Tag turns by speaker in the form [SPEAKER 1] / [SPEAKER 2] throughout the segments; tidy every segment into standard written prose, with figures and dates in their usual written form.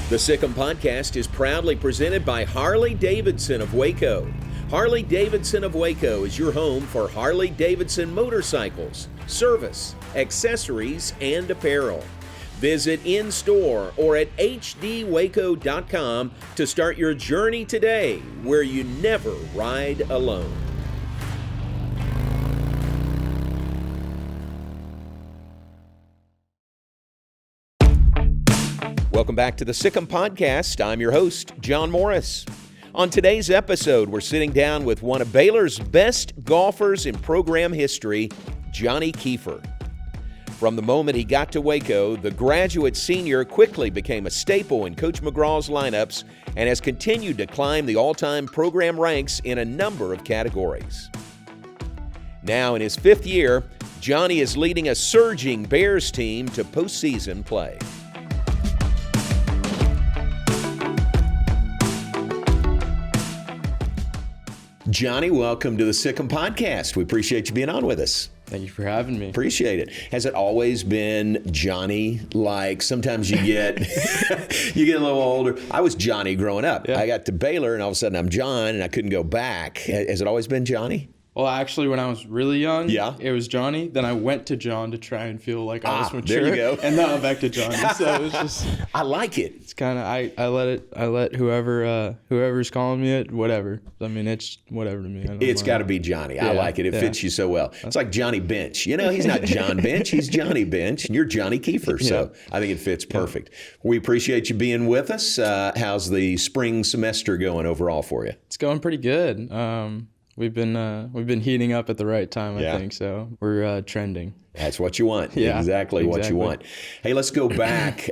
[SPEAKER 1] The Sic Em Podcast is proudly presented by Harley-Davidson of Waco. Harley-Davidson of Waco is your home for Harley-Davidson motorcycles, service, accessories, and apparel. Visit in-store or at hdwaco.com to start your journey today, where you never ride alone. Welcome back to the Sic Em Podcast. I'm your host, John Morris. On today's episode, we're sitting down with one of Baylor's best golfers in program history, Johnny Keefer. From the moment he got to Waco, the graduate senior quickly became a staple in Coach McGraw's lineups and has continued to climb the all-time program ranks in a number of categories. Now in his fifth year, Johnny is leading a surging Bears team to postseason play. Johnny, welcome to the Sic Em Podcast. We appreciate you being on with us.
[SPEAKER 2] Thank you for having me.
[SPEAKER 1] Appreciate it. Has it always been Johnny? Like sometimes you get you get a little older. I was Johnny growing up. Yeah. I got to Baylor and all of a sudden I'm John and I couldn't go back. Has it always been Johnny?
[SPEAKER 2] Well, actually, when I was really young,
[SPEAKER 1] yeah,
[SPEAKER 2] it was Johnny. Then I went to John to try and feel like I was mature.
[SPEAKER 1] There you go.
[SPEAKER 2] And now I'm back to Johnny. So it was just.
[SPEAKER 1] I like it.
[SPEAKER 2] It's kind of I let whoever's calling me it, whatever. I mean, it's whatever to me.
[SPEAKER 1] It's got to be Johnny. Yeah, I like it. It fits you so well. It's like Johnny Bench. You know, he's not John Bench. He's Johnny Bench, and you're Johnny Keefer. So I think it fits perfect. We appreciate you being with us. How's the spring semester going overall for you?
[SPEAKER 2] It's going pretty good. We've been heating up at the right time, I think. So we're trending.
[SPEAKER 1] That's what you want.
[SPEAKER 2] Yeah,
[SPEAKER 1] exactly what you want. Hey, let's go back.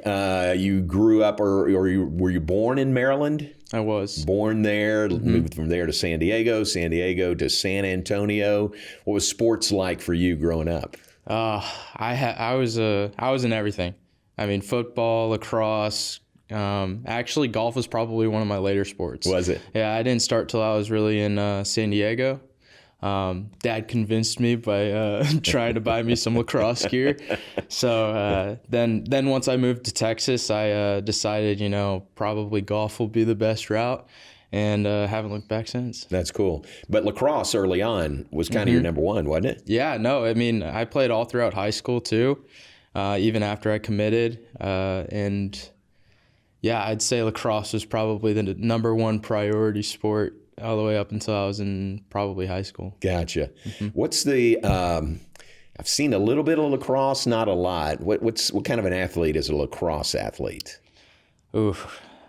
[SPEAKER 1] You grew up, or were you born in Maryland?
[SPEAKER 2] I was
[SPEAKER 1] born there. Moved from there to San Diego to San Antonio. What was sports like for you growing up?
[SPEAKER 2] I was in everything. I mean, football, lacrosse. Actually, golf was probably one of my later sports.
[SPEAKER 1] Was it?
[SPEAKER 2] Yeah, I didn't start till I was really in San Diego. Dad convinced me by trying to buy me some lacrosse gear. So then once I moved to Texas, I decided, probably golf will be the best route, and haven't looked back since.
[SPEAKER 1] That's cool. But lacrosse early on was kind of your number one, wasn't it?
[SPEAKER 2] Yeah, no, I mean, I played all throughout high school too, even after I committed, and yeah, I'd say lacrosse was probably the number one priority sport all the way up until I was in probably high school.
[SPEAKER 1] Gotcha. What's the I've seen a little bit of lacrosse, not a lot. What kind of an athlete is a lacrosse athlete?
[SPEAKER 2] Ooh,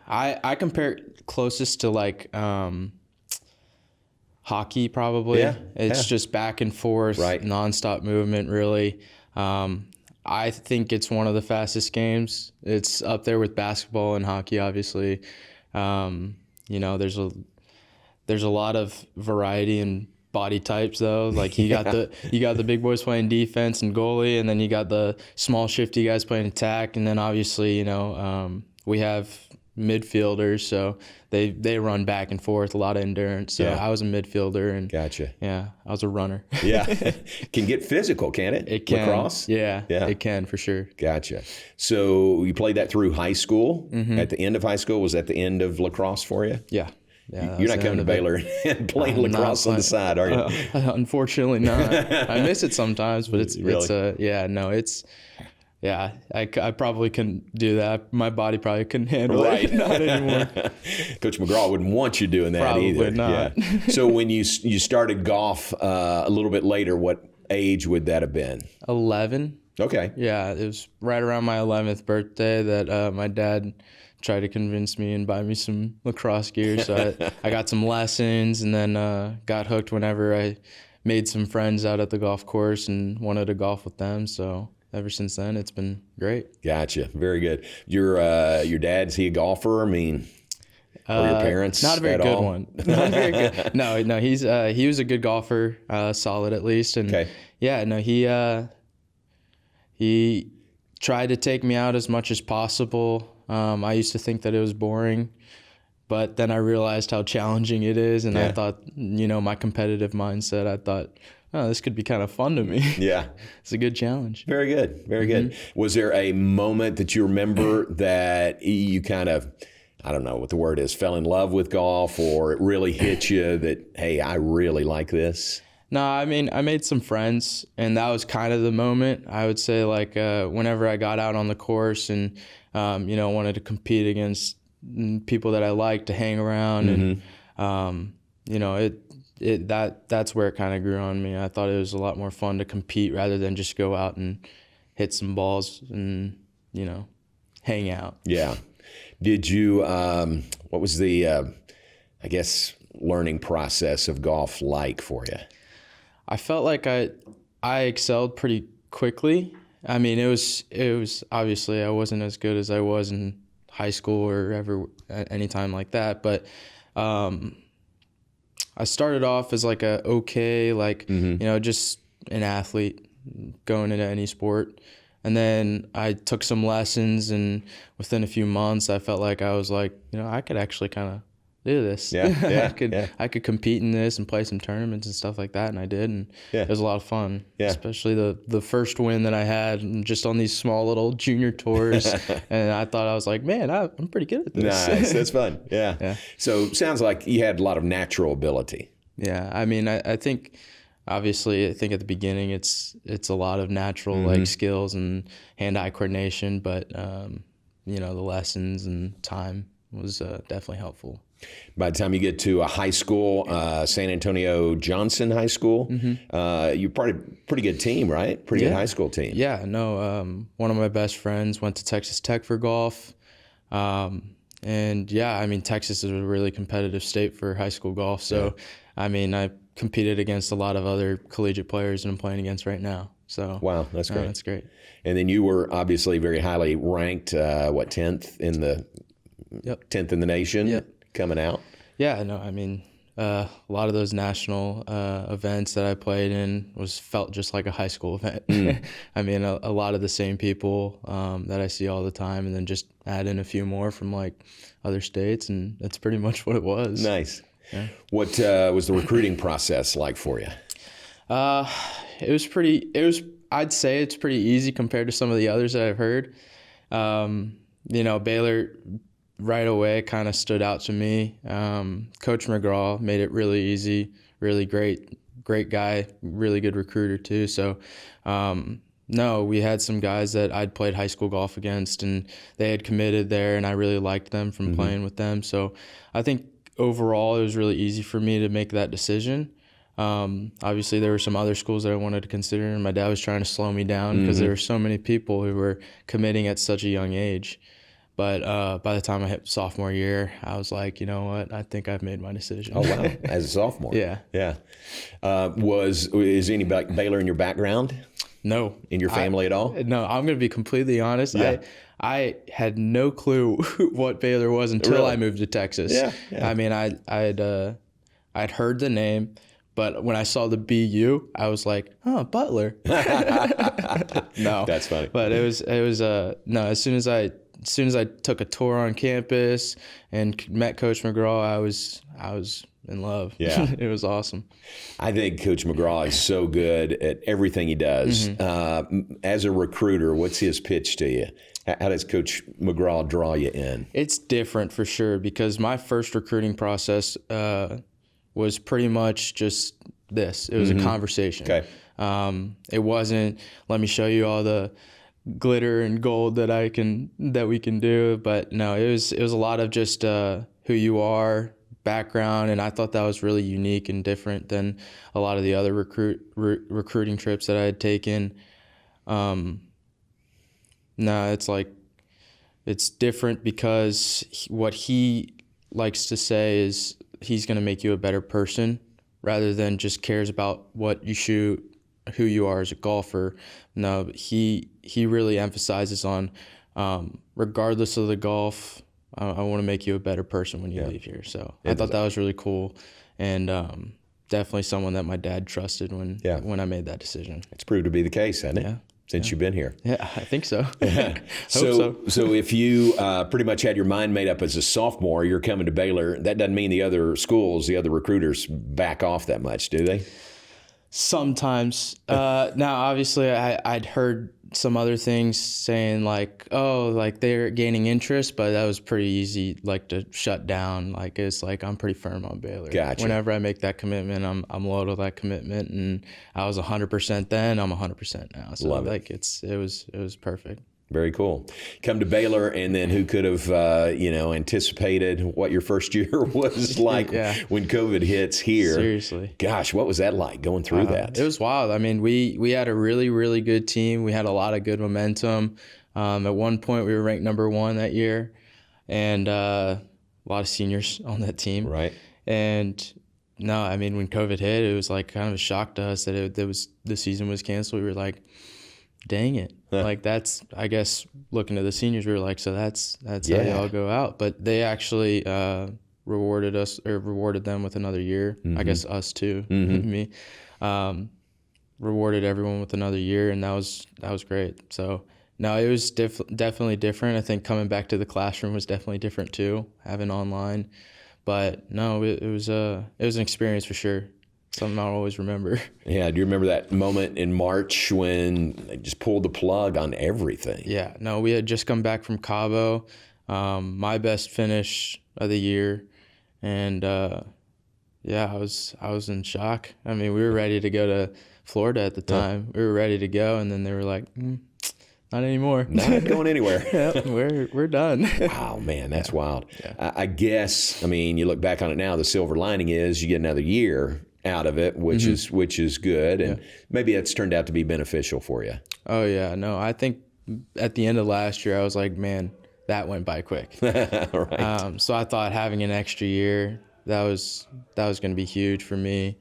[SPEAKER 2] I compare it closest to like hockey probably.
[SPEAKER 1] Yeah.
[SPEAKER 2] It's just back and forth,
[SPEAKER 1] right,
[SPEAKER 2] nonstop movement really. I think it's one of the fastest games. It's up there with basketball and hockey, obviously. There's a lot of variety in body types, though. Like you got the big boys playing defense and goalie, and then you got the small, shifty guys playing attack, and then obviously, we have midfielders, so they run back and forth, a lot of endurance. So I was a midfielder, and
[SPEAKER 1] gotcha.
[SPEAKER 2] Yeah, I was a runner.
[SPEAKER 1] Yeah, can get physical, can it?
[SPEAKER 2] It can.
[SPEAKER 1] Lacrosse?
[SPEAKER 2] Yeah, it can for sure.
[SPEAKER 1] Gotcha. So you played that through high school. At the end of high school, was that the end of lacrosse for you?
[SPEAKER 2] Yeah.
[SPEAKER 1] You're not coming to Baylor and playing lacrosse on the side, are you?
[SPEAKER 2] Unfortunately not. I miss it sometimes, but I probably couldn't do that. My body probably couldn't handle it. Not anymore.
[SPEAKER 1] Coach McGraw wouldn't want you doing that
[SPEAKER 2] probably
[SPEAKER 1] either.
[SPEAKER 2] Not.
[SPEAKER 1] Yeah. So when you started golf a little bit later, what age would that have been?
[SPEAKER 2] 11.
[SPEAKER 1] Okay.
[SPEAKER 2] Yeah, it was right around my 11th birthday that my dad tried to convince me and buy me some lacrosse gear. So I got some lessons, and then got hooked whenever I made some friends out at the golf course and wanted to golf with them. So ever since then, it's been great.
[SPEAKER 1] Gotcha. Very good. Your dad's he a golfer? I mean, or your parents?
[SPEAKER 2] Not a very good one. Not very good. No. He was a good golfer, solid at least. And
[SPEAKER 1] okay.
[SPEAKER 2] Yeah, no, he tried to take me out as much as possible. I used to think that it was boring, but then I realized how challenging it is, and I thought, my competitive mindset, I thought oh, this could be kind of fun to me.
[SPEAKER 1] Yeah.
[SPEAKER 2] It's a good challenge.
[SPEAKER 1] Very good. Very good. Was there a moment that you remember that you kind of, I don't know what the word is, fell in love with golf, or it really hit you that, hey, I really like this?
[SPEAKER 2] No, I mean, I made some friends, and that was kind of the moment. I would say, like, whenever I got out on the course and, wanted to compete against people that I liked to hang around, and, that's where it kind of grew on me. I thought it was a lot more fun to compete rather than just go out and hit some balls and, hang out.
[SPEAKER 1] Yeah. Did you, what was the, learning process of golf like for you?
[SPEAKER 2] I felt like I excelled pretty quickly. I mean, it was obviously I wasn't as good as I was in high school or ever any time like that, but I started off as like a okay, like, just an athlete going into any sport. And then I took some lessons, and within a few months, I felt like I was like, I could actually kind of do this.
[SPEAKER 1] Yeah,
[SPEAKER 2] I could compete in this and play some tournaments and stuff like that, and I did, and it was a lot of fun.
[SPEAKER 1] Yeah.
[SPEAKER 2] Especially the first win that I had just on these small little junior tours, and I thought I was like, man, I'm pretty good at this.
[SPEAKER 1] Nice, that's fun. Yeah. So sounds like you had a lot of natural ability.
[SPEAKER 2] Yeah, I mean, I think. Obviously, I think at the beginning it's a lot of natural like skills and hand-eye coordination, but the lessons and time was definitely helpful.
[SPEAKER 1] By the time you get to a high school, San Antonio Johnson High School, you're part of a pretty good team, right? Pretty good high school team.
[SPEAKER 2] Yeah, no, one of my best friends went to Texas Tech for golf. And yeah, I mean, Texas is a really competitive state for high school golf. So, I mean, I competed against a lot of other collegiate players that I'm playing against right now. So
[SPEAKER 1] wow, that's great.
[SPEAKER 2] That's great.
[SPEAKER 1] And then you were obviously very highly ranked. 10th in the 10th in the nation coming out.
[SPEAKER 2] Yeah, no, I mean, a lot of those national events that I played in felt just like a high school event. I mean, a lot of the same people that I see all the time, and then just add in a few more from like other states, and that's pretty much what it was.
[SPEAKER 1] Nice.
[SPEAKER 2] Yeah.
[SPEAKER 1] What was the recruiting process like for you?
[SPEAKER 2] I'd say it's pretty easy compared to some of the others that I've heard. Baylor right away kind of stood out to me. Coach McGraw made it really easy, really great guy, really good recruiter too. So, we had some guys that I'd played high school golf against, and they had committed there, and I really liked them from playing with them. So I think overall it was really easy for me to make that decision. Obviously there were some other schools that I wanted to consider, and my dad was trying to slow me down because there were so many people who were committing at such a young age. But by the time I hit sophomore year, I was like, you know what? I think I've made my decision.
[SPEAKER 1] Oh, wow. As a sophomore?
[SPEAKER 2] Yeah.
[SPEAKER 1] Yeah. Is any Baylor in your background?
[SPEAKER 2] No.
[SPEAKER 1] In your family at all?
[SPEAKER 2] No, I'm going to be completely honest.
[SPEAKER 1] Yeah.
[SPEAKER 2] I had no clue what Baylor was until I moved to Texas.
[SPEAKER 1] Yeah.
[SPEAKER 2] I mean, I'd heard the name, but when I saw the BU, I was like, oh, Butler. No.
[SPEAKER 1] That's funny.
[SPEAKER 2] But it was no, as soon as I took a tour on campus and met Coach McGraw, I was in love.
[SPEAKER 1] Yeah.
[SPEAKER 2] It was awesome.
[SPEAKER 1] I think Coach McGraw is so good at everything he does. As a recruiter, what's his pitch to you? How does Coach McGraw draw you in?
[SPEAKER 2] It's different for sure, because my first recruiting process was pretty much just this. It was a conversation.
[SPEAKER 1] Okay.
[SPEAKER 2] It wasn't, let me show you all the glitter and gold that we can do, but no, it was a lot of just who you are, background, and I thought that was really unique and different than a lot of the other recruiting trips that I had taken. It's different because what he likes to say is he's going to make you a better person rather than just cares about what you shoot, who you are as a golfer. No, he really emphasizes on regardless of the golf, I want to make you a better person when you leave here. So I thought that was really cool, and definitely someone that my dad trusted when I made that decision.
[SPEAKER 1] It's proved to be the case, hasn't it?
[SPEAKER 2] Yeah.
[SPEAKER 1] Since you've been here.
[SPEAKER 2] Yeah, I think so.
[SPEAKER 1] So if you pretty much had your mind made up as a sophomore, you're coming to Baylor, that doesn't mean the other schools, the other recruiters back off that much, do they?
[SPEAKER 2] Sometimes. Now, obviously, I'd heard some other things saying like, oh, like they're gaining interest, but that was pretty easy, like to shut down. Like it's like I'm pretty firm on Baylor.
[SPEAKER 1] Gotcha. Whenever
[SPEAKER 2] I make that commitment, I'm loyal to that commitment, and I was 100% then. I'm 100% now. So
[SPEAKER 1] Love it.
[SPEAKER 2] Like it was perfect.
[SPEAKER 1] Very cool. Come to Baylor, and then who could have, anticipated what your first year was like when COVID hits here?
[SPEAKER 2] Seriously.
[SPEAKER 1] Gosh, what was that like going through that?
[SPEAKER 2] It was wild. I mean, we had a really, really good team. We had a lot of good momentum. At one point, we were ranked number 1 that year, and a lot of seniors on that team.
[SPEAKER 1] Right.
[SPEAKER 2] And no, I mean, when COVID hit, it was like kind of a shock to us that the season was canceled. We were like, dang it. Like that's, I guess, looking at the seniors, we were like, so that's how y'all go out. But they actually rewarded them with another year. I guess us too, me. Rewarded everyone with another year, and that was great. So no, it was definitely different. I think coming back to the classroom was definitely different too, having online. But no, it was an experience for sure. Something I'll always remember.
[SPEAKER 1] Yeah, do you remember that moment in March when they just pulled the plug on everything?
[SPEAKER 2] Yeah, no, we had just come back from Cabo, my best finish of the year, and I was in shock. I mean, we were ready to go to Florida at the time. We were ready to go, and then they were like, not anymore.
[SPEAKER 1] Not going anywhere.
[SPEAKER 2] Yeah, we're done.
[SPEAKER 1] Wow, man, that's wild.
[SPEAKER 2] Yeah.
[SPEAKER 1] I guess, I mean, you look back on it now, the silver lining is you get another year out of it, which is good, and maybe it's turned out to be beneficial for you.
[SPEAKER 2] Oh yeah, no, I think at the end of last year, I was like, man, that went by quick.
[SPEAKER 1] Right.
[SPEAKER 2] So I thought having an extra year, that was going to be huge for me,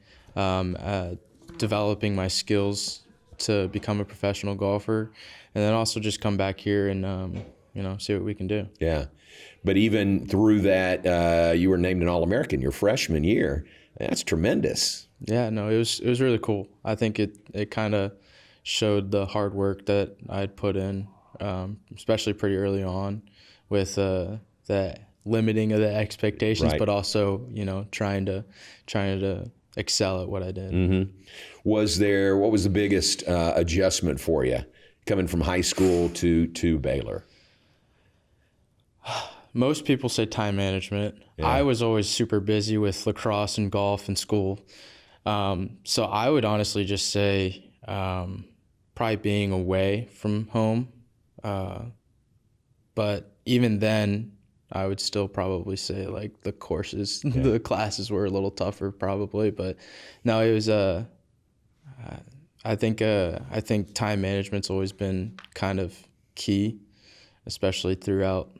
[SPEAKER 2] developing my skills to become a professional golfer, and then also just come back here and see what we can do.
[SPEAKER 1] Yeah, but even through that, you were named an All-American your freshman year. That's tremendous.
[SPEAKER 2] Yeah, no, it was really cool. I think it kind of showed the hard work that I'd put in, especially pretty early on, with the limiting of the expectations,
[SPEAKER 1] right.
[SPEAKER 2] But also trying to excel at what I did.
[SPEAKER 1] Mm-hmm. What was the biggest adjustment for you coming from high school to Baylor?
[SPEAKER 2] Most people say time management. Yeah. I was always super busy with lacrosse and golf and school. So I would honestly just say probably being away from home. But even then, I would still probably say like the courses, the classes were a little tougher probably. But no, it was I think time management's always been kind of key, especially throughout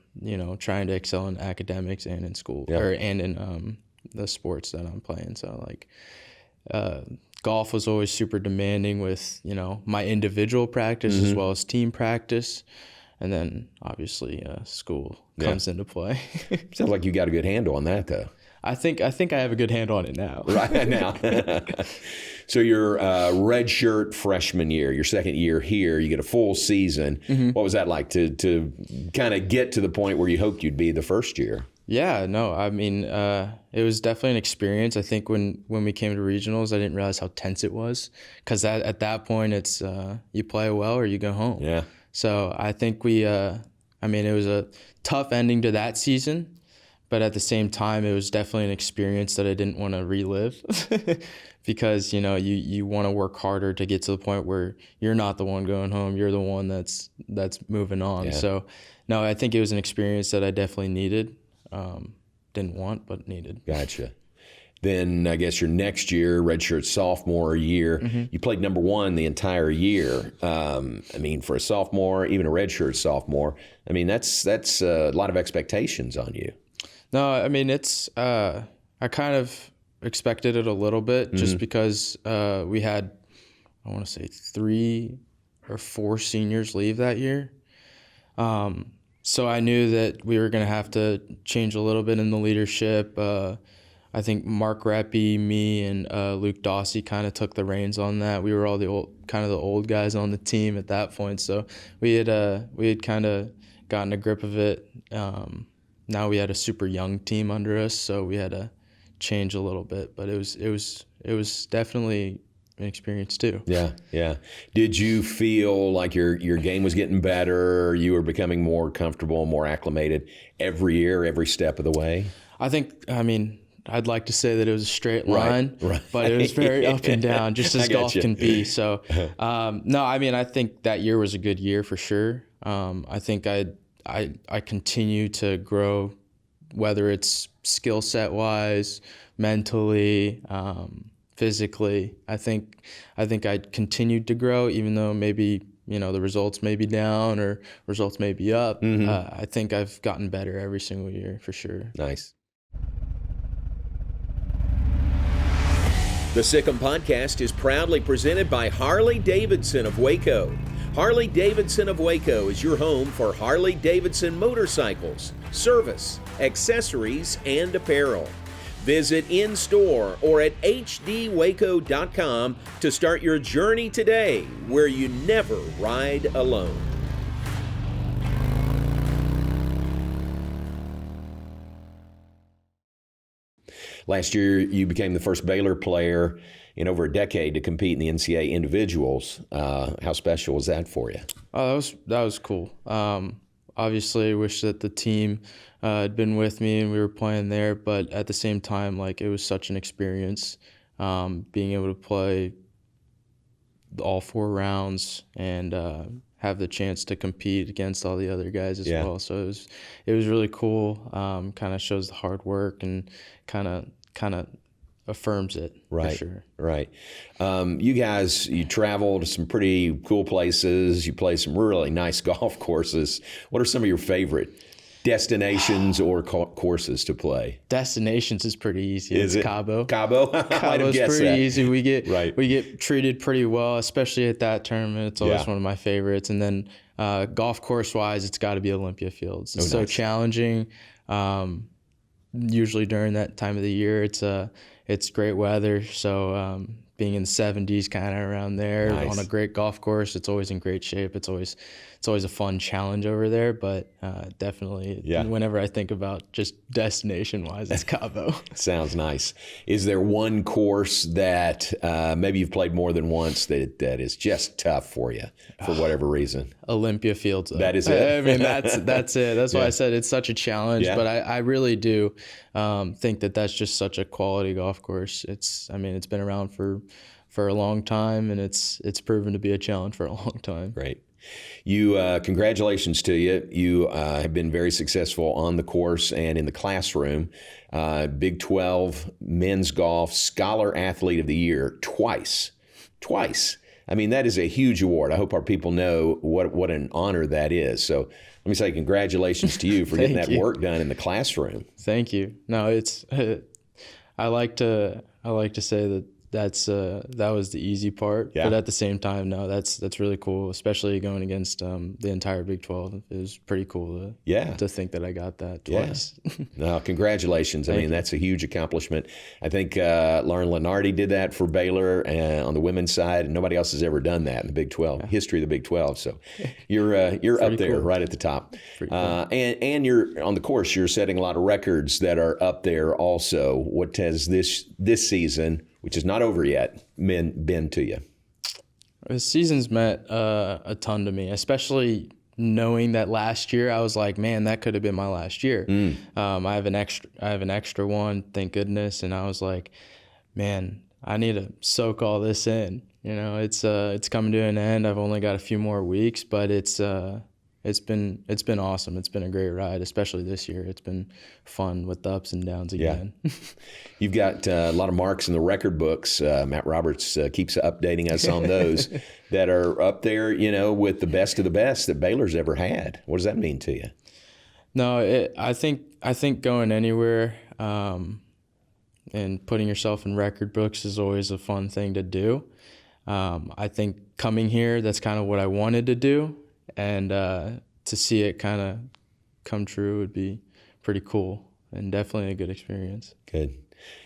[SPEAKER 2] trying to excel in academics and in school and in the sports that I'm playing. So like golf was always super demanding with my individual practice as well as team practice, and then obviously school comes into play.
[SPEAKER 1] Sounds like you got a good handle on that though.
[SPEAKER 2] I think I have a good handle on it now.
[SPEAKER 1] Right now. So your redshirt freshman year, your second year here, you get a full season. Mm-hmm. What was that like to kind of get to the point where you hoped you'd be the first year?
[SPEAKER 2] Yeah, no, I mean, it was definitely an experience. I think when we came to regionals, I didn't realize how tense it was, because at that point, it's you play well or you go home.
[SPEAKER 1] Yeah.
[SPEAKER 2] So I think it was a tough ending to that season. But at the same time, it was definitely an experience that I didn't want to relive because, you want to work harder to get to the point where you're not the one going home. You're the one that's moving on. Yeah. So, no, I think it was an experience that I definitely needed. Didn't want, but needed.
[SPEAKER 1] Gotcha. Then I guess your next year, redshirt sophomore year, you played number 1 the entire year. For a sophomore, even a redshirt sophomore, that's a lot of expectations on you.
[SPEAKER 2] No, it's I kind of expected it a little bit just because we had, I want to say 3 or 4 seniors leave that year. So I knew that we were going to have to change a little bit in the leadership. I think Mark Reppy, me, and Luke Dawsey kind of took the reins on that. We were all the old guys on the team at that point. So we had kind of gotten a grip of it. Now we had a super young team under us, so we had to change a little bit. But it was definitely experience too.
[SPEAKER 1] Yeah, yeah. Did you feel like your game was getting better? You were becoming more comfortable, more acclimated every year, every step of the way?
[SPEAKER 2] I mean, I'd like to say that it was a straight line,
[SPEAKER 1] right.
[SPEAKER 2] but it was very up and down, just as golf
[SPEAKER 1] you.
[SPEAKER 2] can be. So, no, I mean, I think that year was a good year for sure. I think I continue to grow, whether it's skill set wise, mentally, physically. I think I continued to grow, even though maybe the results may be down or results may be up. I think I've gotten better every single year for sure.
[SPEAKER 1] Nice. The Sic Em Podcast is proudly presented by Harley-Davidson of Waco. Harley-Davidson of Waco is your home for Harley-Davidson motorcycles, service, accessories, and apparel. Visit in-store or at hdwaco.com to start your journey today, where you never ride alone. Last year, you became the first Baylor player in over a decade to compete in the NCAA individuals. How special was that for you?
[SPEAKER 2] Oh, that was cool. Obviously, I wish that the team had been with me and we were playing there, but at the same time, like, it was such an experience being able to play all 4 rounds and have the chance to compete against all the other guys as well. So it was really cool. Kind of shows the hard work and kind of affirms it.
[SPEAKER 1] Right,
[SPEAKER 2] for sure.
[SPEAKER 1] Right. You travel to some pretty cool places. You play some really nice golf courses. What are some of your favorite destinations or courses to play?
[SPEAKER 2] Destinations is pretty easy. It's Cabo.
[SPEAKER 1] Cabo's
[SPEAKER 2] pretty easy. We get treated pretty well, especially at that tournament. It's always one of my favorites. And then golf course wise, it's got to be Olympia Fields. It's so challenging. Usually during that time of the year, it's great weather. So being in the 70s, kind of around there on a great golf course, it's always in great shape. It's always a fun challenge over there. But definitely, whenever I think about just destination wise, it's Cabo.
[SPEAKER 1] Sounds nice. Is there one course that maybe you've played more than once that is just tough for you for whatever reason?
[SPEAKER 2] Olympia Fields.
[SPEAKER 1] That is it.
[SPEAKER 2] I mean, that's it. That's why I said it's such a challenge.
[SPEAKER 1] Yeah.
[SPEAKER 2] But I really do think that that's just such a quality golf course. It's been around for a long time, and it's proven to be a challenge for a long time.
[SPEAKER 1] Great. You, congratulations to you. You have been very successful on the course and in the classroom. Big 12 men's golf scholar athlete of the year twice. I mean, that is a huge award. I hope our people know what an honor that is. So let me say congratulations to you for getting that work done in the classroom.
[SPEAKER 2] Thank you. No, it's I like to say that was the easy part, but at the same time, no, that's really cool, especially going against the entire Big 12. It was pretty cool to think that I got that twice.
[SPEAKER 1] Yeah. No, congratulations. I mean, that's a huge accomplishment. I think Lauren Lenardi did that for Baylor on the women's side, and nobody else has ever done that in the Big 12, history of the Big 12. So you're up there, right at the top.
[SPEAKER 2] Cool.
[SPEAKER 1] And you're on the course, you're setting a lot of records that are up there also. What has this season, which is not over yet, been to you?
[SPEAKER 2] The season's meant a ton to me, especially knowing that last year I was like, man, that could have been my last year. I have an extra one, thank goodness, and I was like, man, I need to soak all this in. It's coming to an end. I've only got a few more weeks, but it's been awesome. It's been a great ride, especially this year. It's been fun with the ups and downs again.
[SPEAKER 1] Yeah. You've got a lot of marks in the record books. Matt Roberts keeps updating us on those that are up there, with the best of the best that Baylor's ever had. What does that mean to you?
[SPEAKER 2] No, I think going anywhere and putting yourself in record books is always a fun thing to do. I think coming here, that's kind of what I wanted to do. And to see it kind of come true would be pretty cool and definitely a good experience.
[SPEAKER 1] Good.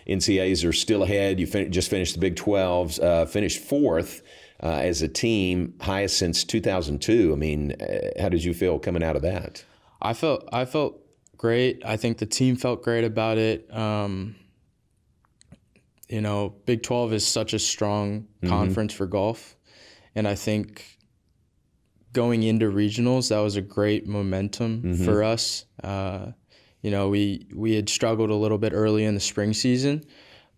[SPEAKER 1] NCAAs are still ahead. You just finished the Big 12s, finished fourth as a team, highest since 2002. I mean, how did you feel coming out of that?
[SPEAKER 2] I felt great. I think the team felt great about it. Big 12 is such a strong conference for golf. And I think going into regionals, that was a great momentum for us. We had struggled a little bit early in the spring season,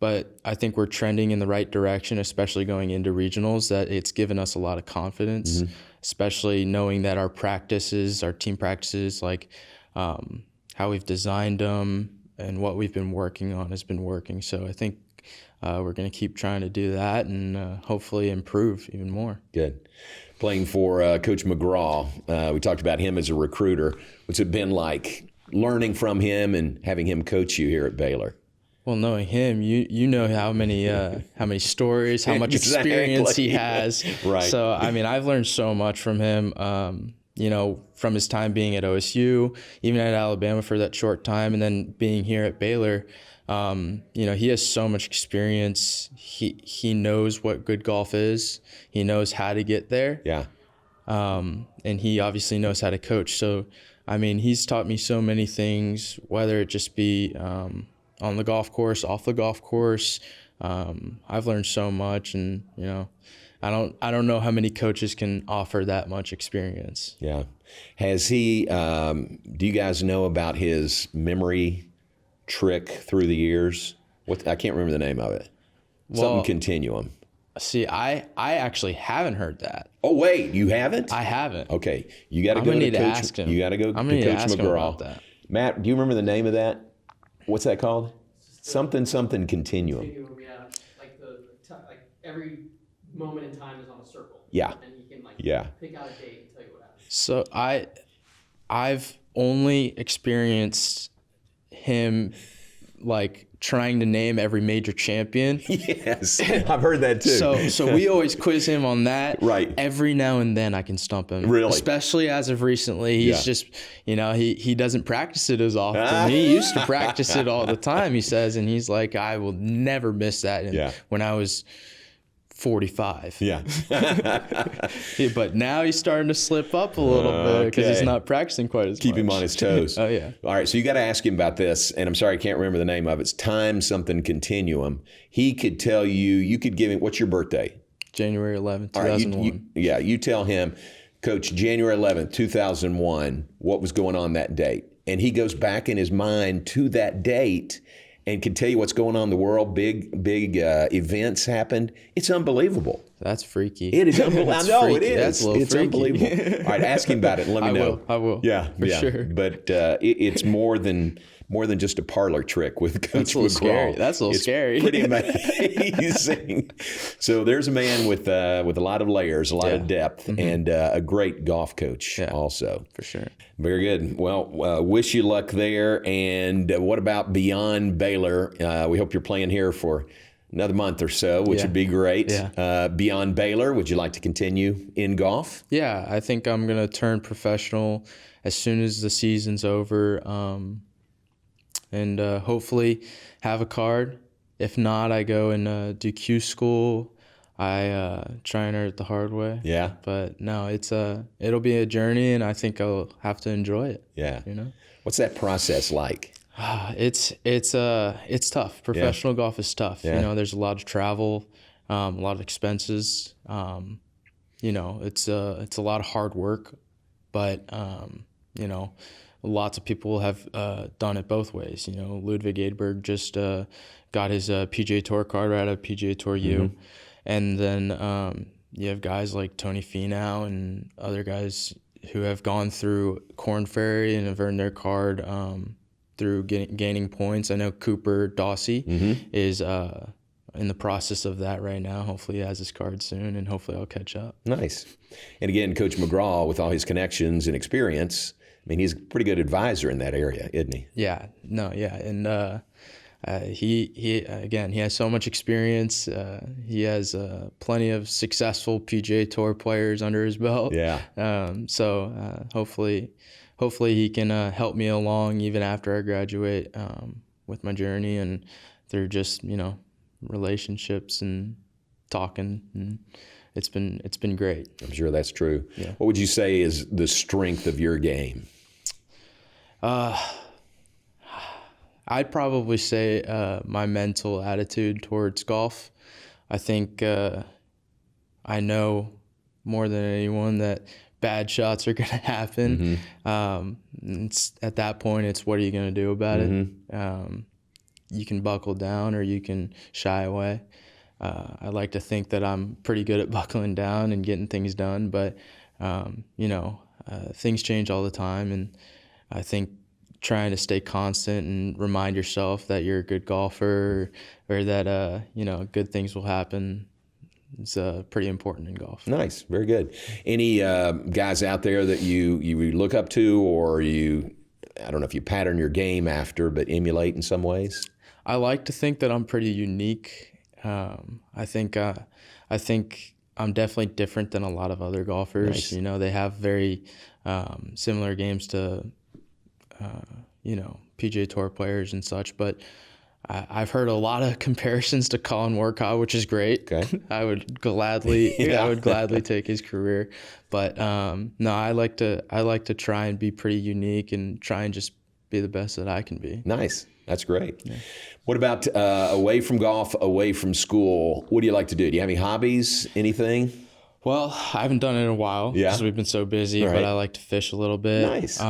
[SPEAKER 2] but I think we're trending in the right direction, especially going into regionals, that it's given us a lot of confidence, especially knowing that our team practices, like how we've designed them and what we've been working on has been working. So I think we're going to keep trying to do that and hopefully improve even more.
[SPEAKER 1] Good. Playing for Coach McGraw, we talked about him as a recruiter. What's it been like learning from him and having him coach you here at Baylor?
[SPEAKER 2] Well, knowing him, you know how many stories, how much experience he has.
[SPEAKER 1] Right.
[SPEAKER 2] So, I've learned so much from him, from his time being at OSU, even at Alabama for that short time, and then being here at Baylor. He has so much experience. He knows what good golf is. He knows how to get there.
[SPEAKER 1] Yeah.
[SPEAKER 2] And he obviously knows how to coach. So, he's taught me so many things, whether it just be on the golf course, off the golf course. I've learned so much, and I don't know how many coaches can offer that much experience.
[SPEAKER 1] Yeah. Has he? Do you guys know about his memory trick through the years? I can't remember the name of it. Something continuum.
[SPEAKER 2] See, I actually haven't heard that.
[SPEAKER 1] Oh wait, you haven't?
[SPEAKER 2] I haven't.
[SPEAKER 1] Okay, you got to go to Coach.
[SPEAKER 2] Ask him.
[SPEAKER 1] You got to go to Coach McGraw.
[SPEAKER 2] That.
[SPEAKER 1] Matt, do you remember the name of that? What's that called? Something continuum.
[SPEAKER 3] Yeah, like every moment in time is on a circle.
[SPEAKER 1] Yeah.
[SPEAKER 3] And you can pick out a date and tell you what happened.
[SPEAKER 2] So I've only experienced him trying to name every major champion.
[SPEAKER 1] Yes, I've heard that too.
[SPEAKER 2] So we always quiz him on that.
[SPEAKER 1] Right.
[SPEAKER 2] Every now and then I can stump him.
[SPEAKER 1] Really?
[SPEAKER 2] Especially as of recently. He's just, he doesn't practice it as often. He used to practice it all the time, he says, and he's like, I will never miss that. And when I was 45.
[SPEAKER 1] Yeah.
[SPEAKER 2] But now he's starting to slip up a little bit because he's not practicing quite as much.
[SPEAKER 1] Keep him on his toes.
[SPEAKER 2] Oh, yeah.
[SPEAKER 1] All right, so you got to ask him about this, and I'm sorry I can't remember the name of it. It's time something continuum. He could tell you could give him, what's your birthday?
[SPEAKER 2] January 11th, 2001.
[SPEAKER 1] You tell him, Coach, January 11th, 2001, what was going on that date? And he goes back in his mind to that date and can tell you what's going on in the world. Big events happened. It's unbelievable.
[SPEAKER 2] That's freaky.
[SPEAKER 1] It is unbelievable. I know it is.
[SPEAKER 2] That's a little
[SPEAKER 1] it's
[SPEAKER 2] freaky.
[SPEAKER 1] unbelievable. All right, ask him about it and let me know.
[SPEAKER 2] I will.
[SPEAKER 1] Yeah,
[SPEAKER 2] for sure.
[SPEAKER 1] But it's more than just a parlor trick with Coach McGraw.
[SPEAKER 2] Scary. That's a little scary.
[SPEAKER 1] Pretty amazing. So there's a man with a lot of layers, a lot of depth, and a great golf coach also.
[SPEAKER 2] For sure.
[SPEAKER 1] Very good. Well, wish you luck there. And what about beyond Baylor? We hope you're playing here for another month or so, which would be great.
[SPEAKER 2] Yeah.
[SPEAKER 1] Beyond Baylor, would you like to continue in golf?
[SPEAKER 2] Yeah, I think I'm going to turn professional as soon as the season's over, and hopefully have a card. If not, I go and do Q school. I try and earn it the hard way.
[SPEAKER 1] Yeah.
[SPEAKER 2] But no, it'll be a journey, and I think I'll have to enjoy it.
[SPEAKER 1] Yeah. What's that process like?
[SPEAKER 2] It's tough. Professional golf is tough.
[SPEAKER 1] Yeah.
[SPEAKER 2] There's a lot of travel, a lot of expenses. It's a lot of hard work, but lots of people have done it both ways. Ludwig Edberg just got his PGA Tour card right out of PGA Tour U, and then you have guys like Tony Finau and other guys who have gone through Korn Ferry and have earned their card through gaining points. I know Cooper Dawsey is in the process of that right now. Hopefully he has his card soon, and hopefully I'll catch up. Nice.
[SPEAKER 1] And again, Coach McGraw, with all his connections and experience, he's a pretty good advisor in that area, isn't he?
[SPEAKER 2] Yeah. No, yeah. And he has so much experience. He has plenty of successful PGA Tour players under his belt.
[SPEAKER 1] Yeah.
[SPEAKER 2] So hopefully he can help me along even after I graduate with my journey, and they're just relationships and talking, and it's been great.
[SPEAKER 1] I'm sure that's true.
[SPEAKER 2] Yeah.
[SPEAKER 1] What would you say is the strength of your game?
[SPEAKER 2] I'd probably say my mental attitude towards golf. I think I know more than anyone that bad shots are going to happen. At that point, it's what are you going to do about it? You can buckle down or you can shy away. I like to think that I'm pretty good at buckling down and getting things done, but things change all the time, and I think trying to stay constant and remind yourself that you're a good golfer or that good things will happen is pretty important in golf.
[SPEAKER 1] Nice, very good. Any guys out there that you look up to, or I don't know if you pattern your game after, but emulate in some ways?
[SPEAKER 2] I like to think that I'm pretty unique. I think I'm definitely different than a lot of other golfers.
[SPEAKER 1] Nice.
[SPEAKER 2] They have very similar games to PGA Tour players and such, but I've heard a lot of comparisons to Colin Morikawa, which is great.
[SPEAKER 1] Okay.
[SPEAKER 2] I would gladly take his career, but no, I like to try and be pretty unique and try and just be the best that I can be.
[SPEAKER 1] Nice. That's great. Yeah. What about away from golf, away from school? What do you like to do? Do you have any hobbies, anything?
[SPEAKER 2] Well, I haven't done it in a while because we've been so busy, but I like to fish a little bit.
[SPEAKER 1] Nice.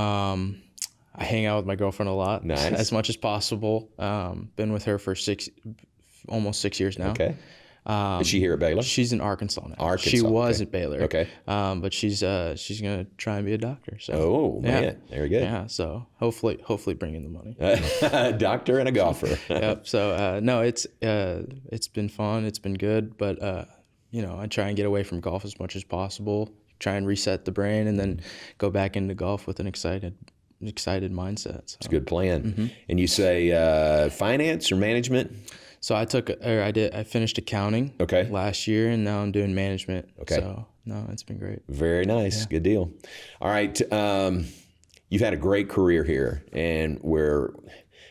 [SPEAKER 2] I hang out with my girlfriend a lot, as much as possible. Been with her for almost 6 years now.
[SPEAKER 1] Okay. Is she here at Baylor?
[SPEAKER 2] She's in Arkansas now.
[SPEAKER 1] Arkansas.
[SPEAKER 2] She was at Baylor.
[SPEAKER 1] Okay.
[SPEAKER 2] But she's gonna try and be a doctor. So.
[SPEAKER 1] Oh man, very good.
[SPEAKER 2] Yeah. So hopefully bring in the money.
[SPEAKER 1] Doctor and a golfer.
[SPEAKER 2] Yep. So no, it's been fun. It's been good. But I try and get away from golf as much as possible. Try and reset the brain, and then go back into golf with an excited mindset. So.
[SPEAKER 1] It's a good plan. And you say finance or management?
[SPEAKER 2] So I finished accounting last year, and now I'm doing management.
[SPEAKER 1] Okay.
[SPEAKER 2] So no, it's been great.
[SPEAKER 1] Very nice. Yeah. Good deal. All right. You've had a great career here, and we're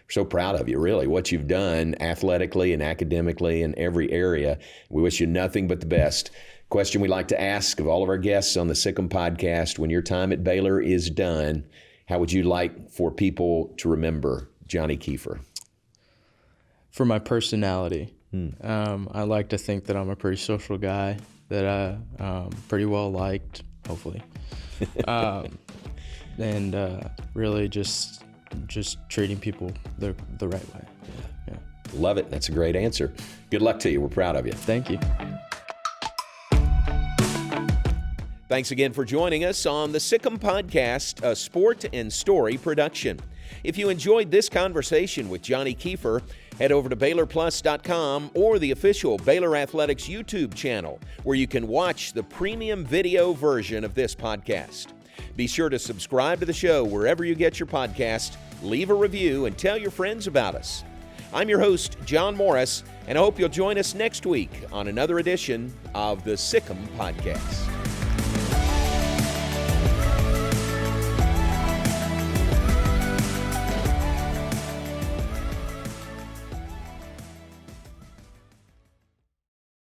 [SPEAKER 1] so proud of you, really, what you've done athletically and academically in every area. We wish you nothing but the best. Question we like to ask of all of our guests on the Sic Em Podcast: when your time at Baylor is done, how would you like for people to remember Johnny Keefer?
[SPEAKER 2] For my personality. I like to think that I'm a pretty social guy, that I'm pretty well liked, hopefully. And really just treating people the right way. Yeah.
[SPEAKER 1] Love it. That's a great answer. Good luck to you. We're proud of you.
[SPEAKER 2] Thank you.
[SPEAKER 1] Thanks again for joining us on the Sic Em Podcast, a sport and story production. If you enjoyed this conversation with Johnny Keefer, head over to BaylorPlus.com or the official Baylor Athletics YouTube channel, where you can watch the premium video version of this podcast. Be sure to subscribe to the show wherever you get your podcast, leave a review, and tell your friends about us. I'm your host, John Morris, and I hope you'll join us next week on another edition of the Sic Em Podcast.